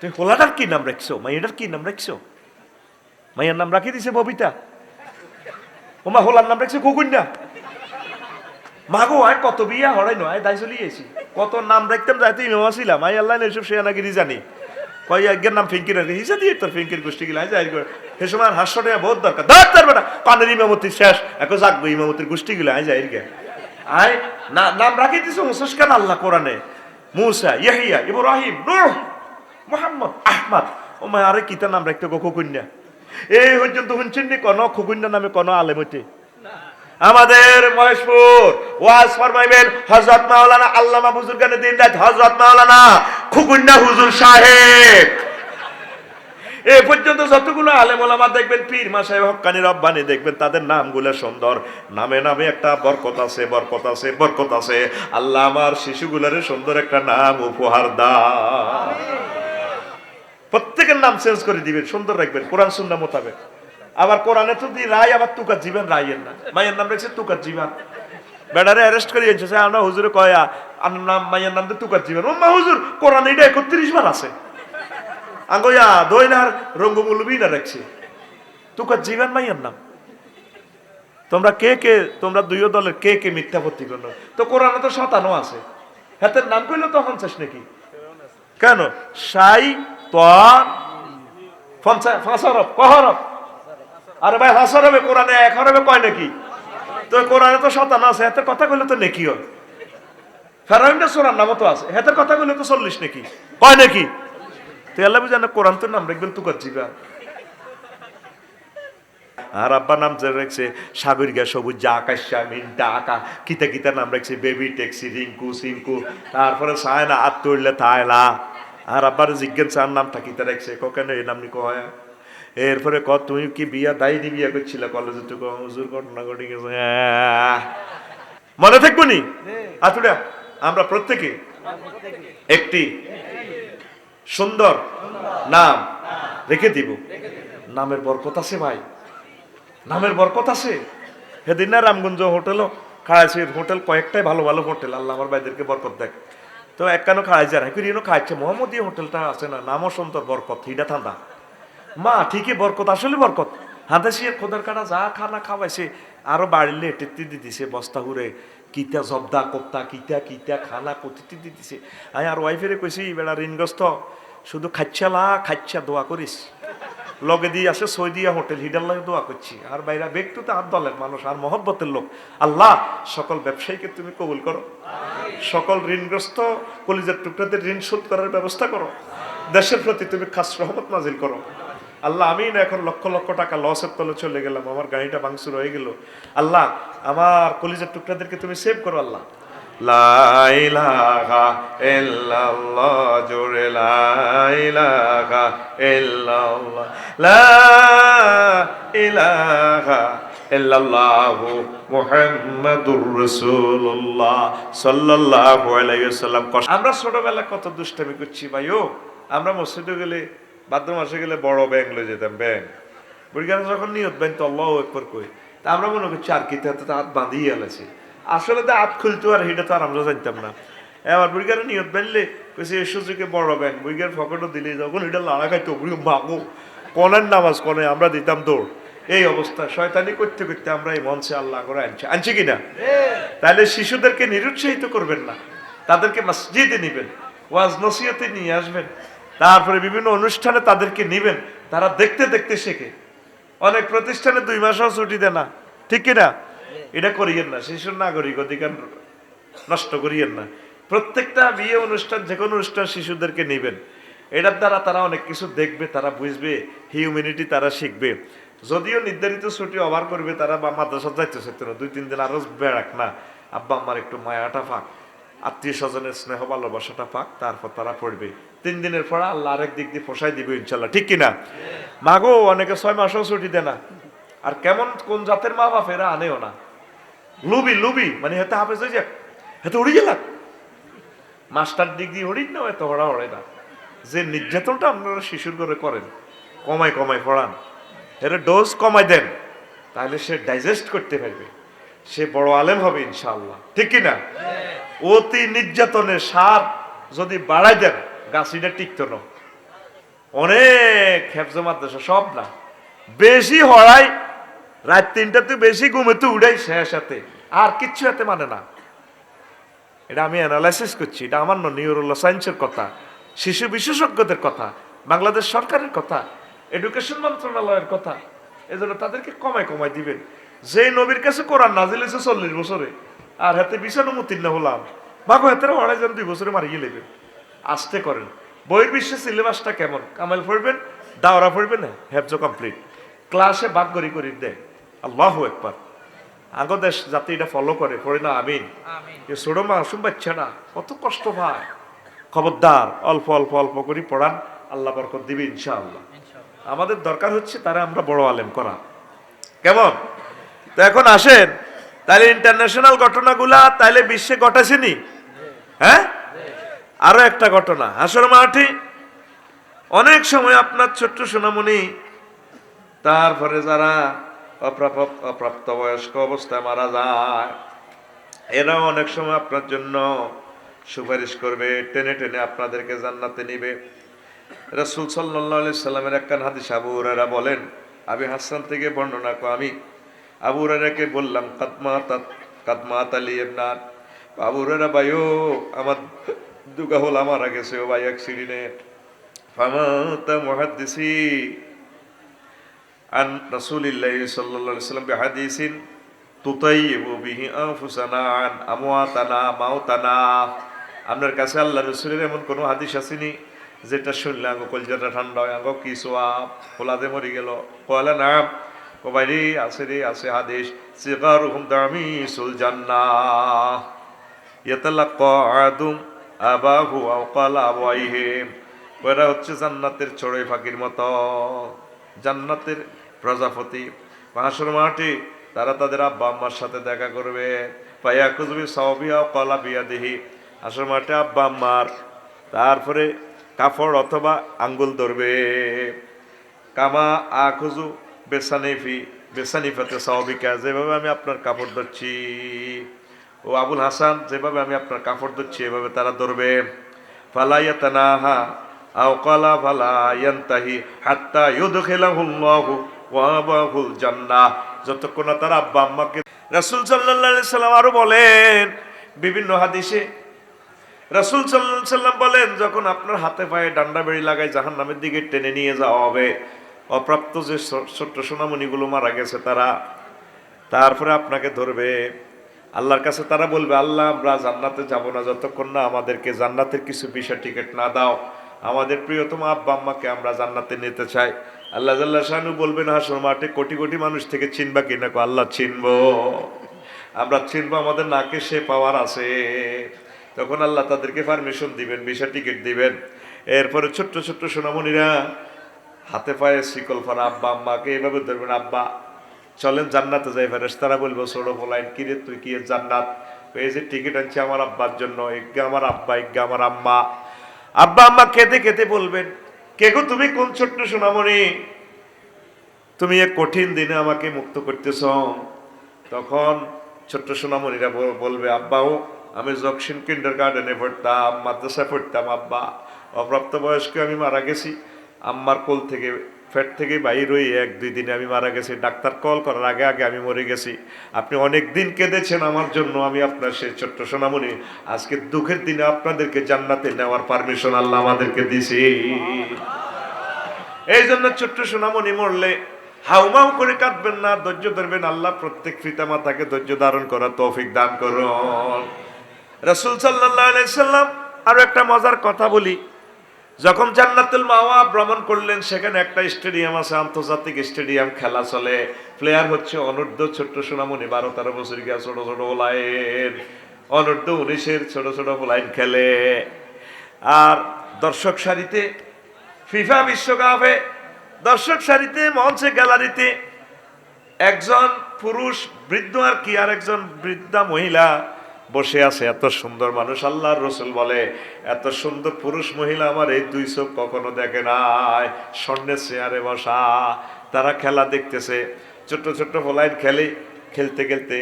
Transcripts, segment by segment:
তুই হোলাটার কি নাম রাখছো, মাইয়াটার কি নাম রাখছো? মাইয়ার নাম রাখি দিছে ববিতা। ওমা হোলার নাম রাখছে কুকুন্যা। মাগো আয় কত বিয়া হরাই নয় দায় চলিয়েছি, কত নাম রাখতাম যাইতে ইমামা ছিলাম। আই আল্লাহ এসব শেয়ানাগিরি জানি। কয় একগের নাম ফিঙ্কির রাখি হিসা দিয়ে তোর ফিঙ্কির গোষ্ঠী গিলা যাই করে সে সময় হাস্য নেওয়া বহুত দরকার। দরকার বেটা পানের ইমামতির শেষ এখন জাগবো ইমামতির গোষ্ঠী গিলা আয় যাই গে আয় না নাম রাখি দিছে মুসকান আল্লাহ কোরআনে। মুসা, ইয়াহিয়া, ইব্রাহিম, নূহ, মুহাম্মদ, আহমদ। ও মা আরে কিতা নাম রাখতে গো খুকুন্যা? এই পর্যন্ত শুনছেন নি কোন খুকুন্যা নামে কোন আলেম হইতে? আমাদের মহেশপুর ওয়াজ ফরমাইবেন হযরত মাওলানা আল্লামা বুজুর্গানে দিন রাত হযরত মাওলানা খুকুন্যা হুজুর সাহেব। এই পর্যন্ত যতগুলো আলেম ওলামা দেখবেন, পীর মাশায়েখ হক্কানি রব্বানি দেখবেন, তাদের নামগুলো সুন্দর। নামে নামে একটা বরকত আছে, বরকত আছে, বরকত আছে। আল্লাহ আমার শিশুগুলোরে সুন্দর একটা নাম উপহার দাও। প্রত্যেকের নাম চেঞ্জ করে দিবেন, সুন্দর রাখবেন কোরআন সুন্নাহ মোতাবেক। আবার কোরআনে তো দি রায় আবার তুকার জীবন রায়ের না, মায়ের নাম রাখছে তুকার জীবন। বেড়ারে অ্যারেস্ট করে এনেছে আমরা হুজুরে কয়া নাম মায়ের নাম তুকার জীবন। ও মা হুজুর কোরআন এটা 31 বার আছে। আঙ্গয়া দইনার রঙ্গমূলবি না রাখছে তুকার জীবন মাইয়ার নাম। তোমরা কে কে তোমরা দুইও দলের কে কে মিথ্যা ভর্তি করলো? তো কোরআনে তো 57 আছে, হাতের নাম কইলো তো 50 নাকি? কেন সাই তোয়ান 5 হরফ কহরফ? আরে ভাই 5 হরফে কোরআনে 1 হরফে কয় নাকি? তো কোরআনে তো 57 আছে, হাতের কথা কইলে তো নেকি হয়। ফেরাউনের সূরার নামও তো আছে, হাতের কথা কইলে তো 40 নাকি কয় নাকি? তো আল্লাহ বুঝানো কোরআন তো নাম রাখবেন তুকার জীবন। আর আব্বা নাম যে রাখছে সাগরিকা, সবুজ, জা, আকাশা, মিন্টা, আকা, কিতা কিতা নাম রাখছে, বেবি, ট্যাক্সি, রিঙ্কু, সিঙ্কু, তারপরে সায়না, আত্মইল্লা, তায়লা। আর আব্বার জিজ্ঞেস চার নামটা কিতা রাখছে, কেন এই নাম নি কয়? এরপরে ক তুমি কি বিয়া দায়নি বিয়া করছিল কলেজে? তো হুজুর ঘটনা ঘটে গেছে, মনে থাকবো নি? আতুরা আমরা প্রত্যেকে একটি সুন্দর নাম রেখে দিব। নামের বরকত আছে ভাই, নামের বরকত আছে। সেদিন না রামগঞ্জ হোটেলও খাওয়াইছে, হোটেল কয়েকটাই ভালো ভালো হোটেল, আল্লাহ আমার ভাইদেরকে বরকত দেখ। তো একখানো খাওয়াইছে আর একটু খাওয়াচ্ছে মোহাম্মদীয় হোটেলটা আছে না, নামও সুন্দর, বরকত হিডা ঠান্ডা। মা ঠিকই বরকত, আসলে বরকত। হাঁদাসি খোদার কাটা যা খানা খাওয়াইছে আরো বাড়িলে টেত্তি দিতেছে বস্তা ঘুরে, কিতা জব্দা কোপ্তা, কিতা কিতা খানা কতিতে দিতেছে। আমি আর ওয়াইফেরে কইছি বেড়া ঋণগ্রস্ত, শুধু খাচ্ছালা খাচ্ছা দোয়া করিস। লগে দিয়ে আসে সৌদিয়া হোটেল, হিডার লাগে দোয়া করছি। আর বাইরা ব্যক্তিতে হাত দলের মানুষ আর মহব্বতের লোক। আল্লাহ সকল ব্যবসায়ীকে তুমি কবুল করো, সকল ঋণগ্রস্ত কলিজার টুকরাদের ঋণ শোধ করার ব্যবস্থা করো, দেশের প্রতি তুমি খাস রহমত নাজিল করো। আল্লাহ আমি না এখন লক্ষ লক্ষ টাকা লসের তলে চলে গেলাম, আমার গাড়িটা ভাঙচুর হয়ে গেল। আল্লাহ আমার কলিজার টুকরাদেরকে তুমি সেভ করো। আল্লাহ লা ইলাহা ইল্লাল্লাহ, জোরে লা ইলাহা ইল্লাল্লাহ, লা ইলাহা ইল্লাল্লাহু মুহাম্মাদুর রাসূলুল্লাহ সাল্লাল্লাহু আলাইহি ওয়াসাল্লাম। আমরা ছোটবেলায় কত দুষ্টামি করছি ভাইও। আমরা মসজিদে গেলে, ভাদ্র মাসে গেলে বড় ব্যাং লয়ে যেতাম, ব্যাং বুড়িগানে যখন নিয়ত ব্যাং তো আল্লাহু আকবার কই, তা আমরা মনে করছি আর কি হাত বাঁধিয়ে এলাছি। আসলে তো হাত খুলতো আর সেটা তো আর আমরা জানতাম না। এবার বুড়িগারে নিয়ত বাঁধলে কইছে এই সুযোগে বড় ব্যাং, বুড়িগার ফকেটও দিলে যখন এটা লাড়া খাইতো বুড়ি মাগো কনের নামাজ কনে আমরা দিতাম দৌড়। এই অবস্থা শয়তানি করতে করতে আমরা এই মঞ্চে আল্লাহ করে আনছি কিনা? তাহলে শিশুদেরকে নিরুৎসাহিত করবেন না, তাদেরকে মসজিদে নিবেন, ওয়াজ নসিহতে নিয়ে আসবেন, তারপরে বিভিন্ন অনুষ্ঠানে তাদেরকে নিবেন, তারা দেখতে দেখতে শেখে। অনেক প্রতিষ্ঠানে 2 মাসও ছুটি দেয় না, ঠিক কিনা? এটা করিয়েন না, শিশুর নাগরিক অধিকার নষ্ট করিয়েন না। প্রত্যেকটা বিয়ে অনুষ্ঠান, যে কোনো অনুষ্ঠান শিশুদেরকে নিবেন, এটার দ্বারা তারা অনেক কিছু দেখবে, তারা বুঝবে, হিউম্যানিটি তারা শিখবে। যদিও নির্ধারিত ছুটি ওভার করবে তারা, বা মাদ্রাসা যাইতে চাইতো না, 2-3 দিন আরো বেড়াক না, আব্বা আম্মার একটু মায়াটা পাক, আত্মীয় স্বজনের স্নেহ ভালোবাসাটা পাক, তারপর তারা পড়বে। 3 দিনের পর আল্লাহ আরেক দিক দিয়ে ফসাই দিবে ইনশাল্লাহ, ঠিক কিনা? মাগো অনেকে 6 মাসও ছুটি দেয় না। আর কেমন কোন জাতের মা বাপ এরা আনেও না, লুবি লুবি, মানে হেতে হাফেজ হয়ে যাক, হেতে উড়ি গেলাম মাস্টার ডিগ্রি হরিণ না, এত হড়া হড়ে না। যে নির্যাতনটা আপনারা শিশুর করে করেন, কমাই কমাই পড়ান, এর ডোজ কমাই দেন, তাহলে সে ডাইজেস্ট করতে পারবে, সে বড় আলেম হবে ইনশাআল্লাহ, ঠিক কিনা? অতি নির্যাতনের সার যদি বাড়াই দেন গাছিটা টিকতো না, অনেক হেফজ মাদ্রাসা, সব না, বেশি হড়াই, রাত 3টাতে বেশি ঘুমেতে উড়াই শেষ হাতে, আর কিচ্ছু হাতে মানে না। এটা আমি অ্যানালাইসিস করছি, এটা আমার নিউরোলো সায়েন্সের কথা, শিশু বিশেষজ্ঞদের কথা, বাংলাদেশ সরকারের কথা, এডুকেশন মন্ত্রণালয়ের কথা। এজন্য তাদেরকে কমায় কমায় দিবেন। যে নবীর কাছে কোরআন নাজিল হয়েছে 40 বছরে, আর হাতে 95 হলাম, বাঘো হাতের হড়াই যেন 2 বছরে মারিয়ে নেবেন। আস্তে করেন। বইয়ের বিশ্বের সিলেবাসটা কেমন? কামাল পড়বেন, দাওরা পড়বেন, হেফজ কমপ্লিট, ক্লাসে বাক করি করি দেয়। আল্লাহু আকবার। আগো দেশ যাতে এটা ফলো করে, পড়ে না আমিন। এ ছোট মাসুম বাচ্চা না, কত কষ্ট ভাই। খবরদার, অল্প অল্প অল্প করে পড়ান, আল্লাহ বরকত দিবে ইনশাআল্লাহ। আমাদের দরকার হচ্ছে তারা আমরা বড় আলেম করা। কেমন? তো এখন আসেন, তাহলে ইন্টারন্যাশনাল ঘটনাগুলা তাইলে বিশ্বে ঘটাছেনি। হ্যাঁ, আরো একটা ঘটনা, হাসর মাঠে অনেক সময় আপনার ছোট্ট সোনামণি, তারপরে যারা অপ্রাপ্তবয়স্ক অবস্থায় মারা যায়, এরাও অনেক সময় আপনার জন্য সুপারিশ করবে, টেনে টেনে আপনাদেরকে জান্নাতে নিবে। রাসূল সাল্লাল্লাহু আলাইহি সাল্লামের একখান হাদিস আবু হুরায়রা বলেন, আবি হাসান থেকে বর্ণনা আমি আবু হুরায়রাকে বললাম, কাদমাত আলী ইবনাত, আবু হুরায়রা ভাইও, আমার দুগাহল মারা গেছে ও ভাই অ্যাক্সিডেন্টে। ফামাতা মুহাদ্দিসি আন রাসূলিল্লাহি সাল্লাল্লাহু আলাইহি ওয়াসাল্লাম বিহাদিসিন তুতাইয়িবু বিহি আনফুসানা আন আমওয়াতানা মাউতানা। আপনার কাছে আল্লাহ রাসূলের এমন কোন হাদিস আসেনি যেটা শুনলে আঙ্গ কলজাটা ঠান্ডা হয়, আঙ্গ কি সোয়াব, ফোলাতে মরি গেল? কয়লা নাম, ও ভাইরে আছে রে, আছে হাদিস, সিগারুহুম দামিসুল জান্নাহ ইয়াতালাক্কা আদুম আবাহু আও ক্বালা আবাইহিম। ওরা হচ্ছে জান্নাতের চড়ুই পাখির মতো, জান্নাতের প্রজাপতি। হাসর মাঠে তারা তাদের আব্বা আম্মার সাথে দেখা করবে। ফায়াকুযবি সাওবিয়া ও ক্বালা বিয়াদিহি। হাসর মাঠে আব্বা আম্মার তারপরে কাপড় অথবা আঙ্গুল ধরবে। কামা আখুজু বেসানিফাতে সাওবিকা, যেভাবে আমি আপনার কাপড় ধরছি, ও আবুল হাসান, যেভাবে আমি আপনার কাপড় ধরছি এভাবে তারা ধরবে। ফালা ইয়াতানাহা আও ক্বালা ফালা ইয়ানতাহি হাত্তা ইউদখিলাহুল্লাহু ওয়া আবাহুল জান্নাহ। যতক্ষণ না তার আব্বা আম্মাকে, রাসূল সাল্লাল্লাহু আলাইহি সাল্লাম আরো বলেন বিভিন্ন হাদিসে, রাসূল সাল্লাল্লাহু আলাইহি সাল্লাম বলেন, যখন আপনার হাতে পায়ে ডান্ডা বেড়ি লাগায় জাহান্নামের দিকে টেনে নিয়ে যাওয়া হবে, অপ্রাপ্ত যে ছোট্ট সোনামণিগুলো মারা গেছে তারা, তারপরে আপনাকে ধরবে। আল্লাহর কাছে তারা বলবে, আল্লাহ আমরা জান্নাতে যাব না যতক্ষণ না আমাদেরকে জান্নাতের কিছু ভিসা টিকিট না দাও। আমাদের প্রিয়তম আব্বা আম্মাকে আমরা জান্নাতে নিতে চাই। আল্লাহ জাল্লা শানু বলবেন হাসর মাঠে, কোটি কোটি মানুষ থেকে চিনবা কিনা? আল্লাহ চিনবো, আমরা চিনবো, আমাদের নাকে সে পাওয়ার আছে। তখন আল্লাহ তাদেরকে পারমিশন দিবেন, ভিসা টিকিট দিবেন। এরপরে ছোট্ট ছোট্ট সোনামণিরা হাতে পায়ে শিকল ফারা আব্বা আম্মাকে এভাবে ধরবেন, আব্বা চলেন জান্নাতে যাই। ফেরেশতারা বলবো, ছোট বলাইন কিরে তুই কি জান্নাত? এই যে টিকিট আনছি আমার আব্বার জন্য, ইজ্ঞা আমার আব্বা, ইজ্ঞা আমার আম্মা। আব্বা আম্মা খেতে খেতে বলবেন, কে গো তুমি, কোন ছোট্ট সোনামণি, তুমি এক কঠিন দিনে আমাকে মুক্ত করতেছ। তখন ছোট্ট সোনামণিরা বলবে, আব্বাও আমি জকশিন কিন্ডারগার্টেনে পড়তাম, মাদ্রাসায় পড়তাম আব্বা, অপ্রাপ্ত বয়স্কে আমি মারা গেছি, আম্মার কোল থেকে পেট থেকে বাইর হয়ে 1-2 দিনে আমি মারা গেছি, ডাক্তার কল করার আগে আগে আমি মরে গেছি। আপনি অনেক দিন কেঁদেছেন আমার জন্য, আমি আপনার সেই ছোট্ট সোনামণি, আজকে দুঃখের দিনে আপনাদেরকে জান্নাতে নেওয়ার পারমিশন আল্লাহ আমাদেরকে দিয়েছি। এই জন্য ছোট্ট সোনামণি মরলে হাউমাউ করে কাঁদবেন না, ধৈর্য ধরবেন। আল্লাহ প্রত্যেক পিতা মাতাকে ধৈর্য ধারণ করার তৌফিক দান করুন। রাসূল সাল্লাল্লাহু আলাইহি সাল্লাম আরো একটা মজার কথা বলি, যখন জান্নাতুল মাওয়া ভ্রমণ করলেন, সেখানে একটা স্টেডিয়াম আছে, আন্তর্জাতিক স্টেডিয়াম, খেলা চলে। প্লেয়ার হচ্ছে অনূর্ধ্ব ছোট্ট সোনামণি 12-13 বছর গিয়া ছোট ছোট ওলাইন, অনূর্ধ্ব 19-এর ছোট ছোট ওলাইন খেলে। আর দর্শক সারিতে ফিফা বিশ্বকাপে দর্শক সারিতে মঞ্চে গ্যালারিতে একজন পুরুষ বৃদ্ধ আর কি, আর একজন বৃদ্ধা মহিলা বসে আছে। এত সুন্দর মানুষ, আল্লাহর রাসূল বলে এত সুন্দর পুরুষ মহিলা আমার এই 2 চোখ কখনো দেখে নাই। স্বর্ণের চেয়ারে বসা, তারা খেলা দেখতেছে। ছোট্ট ছোট্ট ফলাইন খেলে, খেলতে খেলতে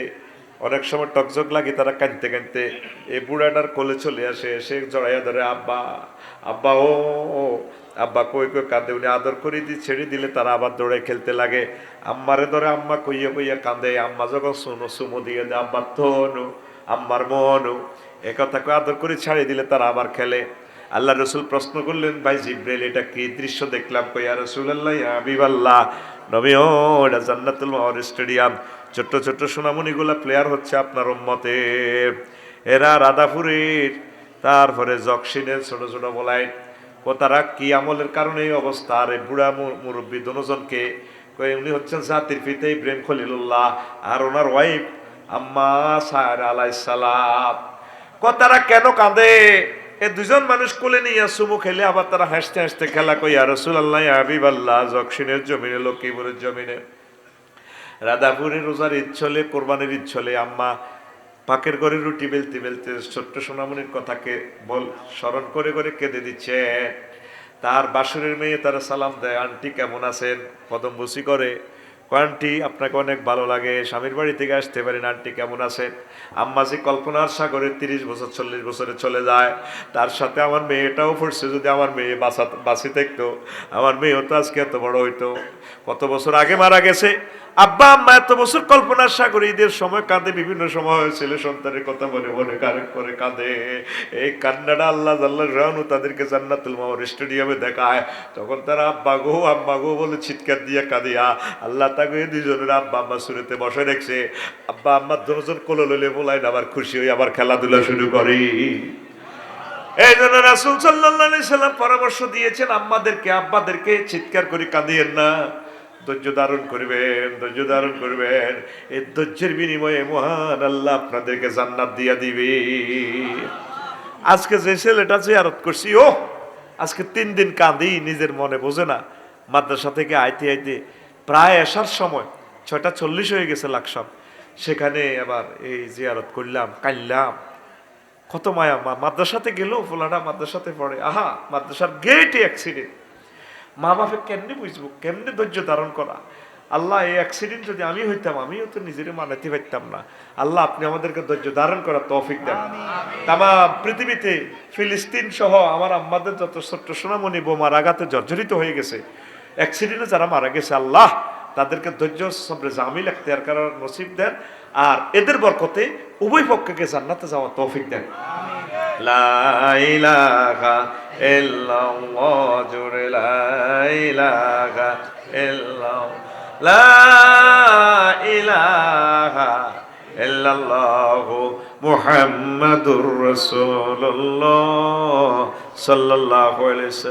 অনেক সময় টকজক লাগে, তারা কাঁদতে কাঁদতে এই বুড়াটার কোলে চলে আসে, সে জড়াইয়া ধরে, আব্বা আব্বা ও আব্বা কই কই কাঁদে, উনি আদর করে ছেড়ে দিলে তারা আবার দৌড়ে খেলতে লাগে। আম্মারে ধরে আম্মা কইয়া কইয়া কাঁদে। আম্মা যখন সুমো দিয়ে দেয়, আব্বার তনু, আম্মার মনু, একথা আদর করে ছাড়িয়ে দিলে তারা আবার খেলে। আল্লাহ রসুল প্রশ্ন করলেন, ভাই জিব্রাইল এটা কি দৃশ্য দেখলাম? কইয়া রাসূলুল্লাহ ইয়া হাবিবাল্লাহ, নবী ও এটা জান্নাতুল মাওয়ার স্টেডিয়াম, ছোট্ট ছোট্ট সোনামণিগুলা প্লেয়ার হচ্ছে আপনার উম্মতের, এরা রাধাপুরের, তারপরে জকসিনের ছোট ছোট বলাই। ও তারা কি আমলের কারণে এই অবস্থা? আর এই বুড়া মুরব্বী দুজনকে কই, উনি হচ্ছেন জাতির পিতা ইব্রাহিম খলিলুল্লাহ আর ওনার ওয়াইফ আম্মা সায়রা আলাইহিস সালাম। তারা কেন কাঁদে? এ দুজন মানুষ কোলে নিয়ে সুমু খেলে আবার তারা হাসতে হাসতে খেলা কই, ইয়া রাসূলুল্লাহ ইয়া হাবিবাল্লাহ, জকসিনের জমিনে, লক্ষ্মীপুরের জমিনে, রাধাপুরের রোজার ঈদ চলে, কোরবানির ঈদ চলে, আম্মা পাকের ঘরে রুটি বেলতে বেলতে ছোট্ট সোনামণির কথাকে স্মরণ করে করে কেঁদে দিচ্ছে। তার বাসুরের মেয়ে তারা সালাম দেয়, আন্টি কেমন আছেন? কদম বুসি করে, আন্টি আপনাকে অনেক ভালো লাগে, স্বামীর বাড়ি থেকে আসতে পারেন, আন্টি কেমন আছেন? আম্মা যে কল্পনার সাগরে 30 বছর 40 বছরে চলে যায়, তার সাথে আমার মেয়েটাও পড়ছে। যদি আমার মেয়ে বাঁচি থাকতো, আমার মেয়েও তো আজকে এত বড় হইতো। কত বছর আগে মারা গেছে আব্বা আম্মা, এত বছর কল্পনার সাগরে ঈদের সময় কাঁদে, বিভিন্ন সময় ছেলে সন্তানের কথা মনে মনে কারেক করে কাঁদে। এই কান্নাটা আল্লাহ জাল্লাহু তাদেরকে জান্নাতুল মাওয়ার স্টেডিয়ামে দেখায়। তখন তারা আব্বা গো বলে চিৎকার দিয়ে কাঁদিয়া আল্লাহ তাকে দুজনের আব্বা আম্মা শুরুতে বসে রেখেছে। আব্বা আম্মা দুজন কোলে লইলে বলাই আবার খুশি হয়ে আবার খেলাধুলা শুরু করি। এই জন্য রাসূল সাল্লাল্লাহু আলাইহি সাল্লাম পরামর্শ দিয়েছেন আম্মাদেরকে, আব্বাদেরকে চিৎকার করে কাঁদিয়েন না, ধৈর্য ধারণ করবেন, ধৈর্য ধারণ করবেন। এই ধৈর্যের বিনিময়ে মহান আল্লাহ আপনাদেরকে জান্নাত দিয়া দিবে। আজকে যে ছেলেটা জিয়ারত করছি, ও আজকে 3 দিন কাঁদি, নিজের মনে বোঝে না। মাদ্রাসা থেকে আইতে আইতে প্রায় আসার সময় 6:40 হয়ে গেছে লাকসাম, সেখানে আবার এই জিয়ারত করলাম, কাইলাম, কত মায়া। মাদ্রাসাতে গেলেও ফোলাটা মাদ্রাসাতে পড়ে, আহা মাদ্রাসার গেটে অ্যাক্সিডেন্ট। মা বাপে কেমনি বুঝবো, কেমনি ধৈর্য ধারণ করা? আল্লাহ এই অ্যাক্সিডেন্ট যদি আমি হইতাম, আমিও তো নিজের মানাতে পারতাম না। আল্লাহ আপনি আমাদেরকে ধৈর্য ধারণ করার তৌফিক দেন। তামাম পৃথিবীতে ফিলিস্তিন সহ আমার আম্মাদের যত ছোট্ট সোনামণি বোমার আঘাতে জর্জরিত হয়ে গেছে, অ্যাক্সিডেন্টে যারা মারা গেছে, আল্লাহ তাদেরকে ধৈর্য সবরে জামিল এখতিয়ার করার নসিব দেন। আর এদের বরকতে উভয় পক্ষকে জান্নাতে যাওয়ার তৌফিক দেন। লা ইলাহা ইল্লাল্লাহ, জোরে লা ইলাহা ইল্লাল্লাহ, লা ইলাহা ইল্লাল্লাহ মুহাম্মাদুর রাসূলুল্লাহ সাল্লাল্লাহু আলাইহি ওয়াসাল্লাম।